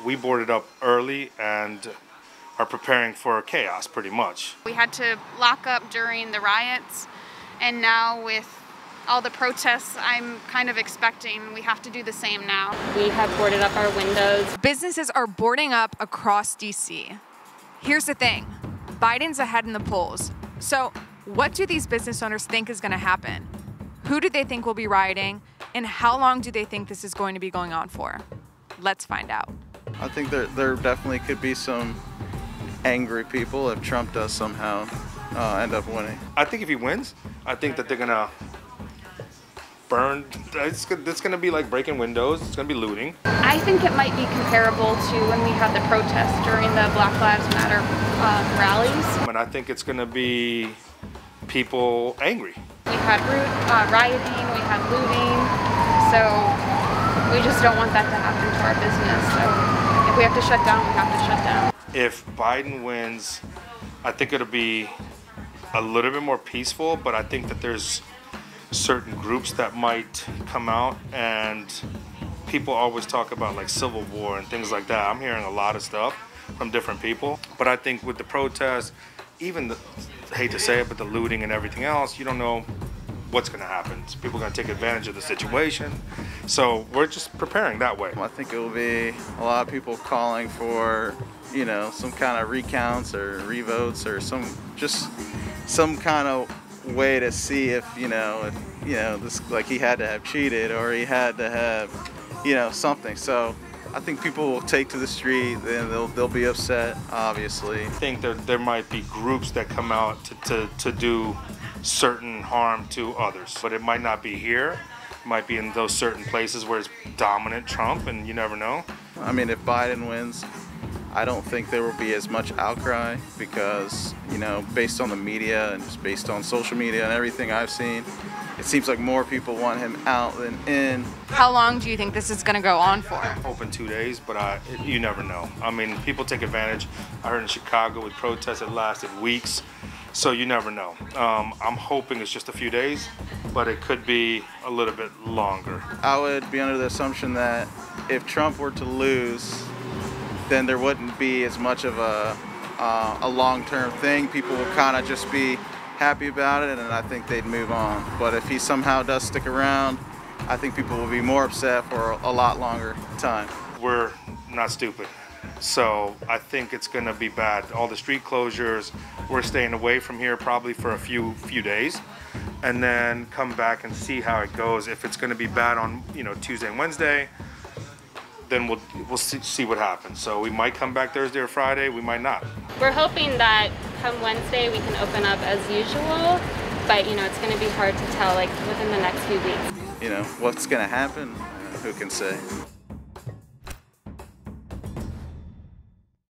we boarded up early and are preparing for chaos pretty much. We had to lock up during the riots, and now with all the protests, I'm kind of expecting we have to do the same now. We have boarded up our windows. Businesses are boarding up across D.C. Here's the thing, Biden's ahead in the polls. So what do these business owners think is going to happen? Who do they think will be rioting? And how long do they think this is going to be going on for? Let's find out. I think there definitely could be some angry people if Trump does somehow end up winning. I think if he wins, I think that they're gonna burn. It's gonna be like breaking windows. It's gonna be looting. I think it might be comparable to when we had the protests during the Black Lives Matter rallies. And I think it's gonna be people angry. We had rioting, we had looting, so we just don't want that to happen to our business. So if we have to shut down, we have to shut down. If Biden wins, I think it'll be a little bit more peaceful, but I think that there's certain groups that might come out, and people always talk about like civil war and things like that. I'm hearing a lot of stuff from different people, but I think with the protests, even I hate to say it, but the looting and everything else, you don't know what's going to happen. So people are going to take advantage of the situation. So we're just preparing that way. I think it will be a lot of people calling for, you know, some kind of recounts or revotes or some kind of way to see if this, like, he had to have cheated or he had to have, something. So I think people will take to the street and they'll be upset, obviously. I think there might be groups that come out to do certain harm to others, but it might not be here. It might be in those certain places where it's dominant Trump, and you never know. I mean, if Biden wins, I don't think there will be as much outcry because, based on the media and just based on social media and everything I've seen, it seems like more people want him out than in. How long do you think this is going to go on for? Hoping 2 days, but you never know. I mean, people take advantage. I heard in Chicago with protests it lasted weeks, so you never know. I'm hoping it's just a few days, but it could be a little bit longer. I would be under the assumption that if Trump were to lose, then there wouldn't be as much of a long-term thing. People will kind of just be happy about it, and I think they'd move on. But if he somehow does stick around, I think people will be more upset for a lot longer time. We're not stupid, so I think it's going to be bad. All the street closures, we're staying away from here probably for a few days, and then come back and see how it goes. If it's going to be bad on Tuesday and Wednesday, then we'll see what happens. So we might come back Thursday or Friday, we might not. We're hoping that come Wednesday we can open up as usual, but it's going to be hard to tell, like, within the next few weeks. What's going to happen? Who can say?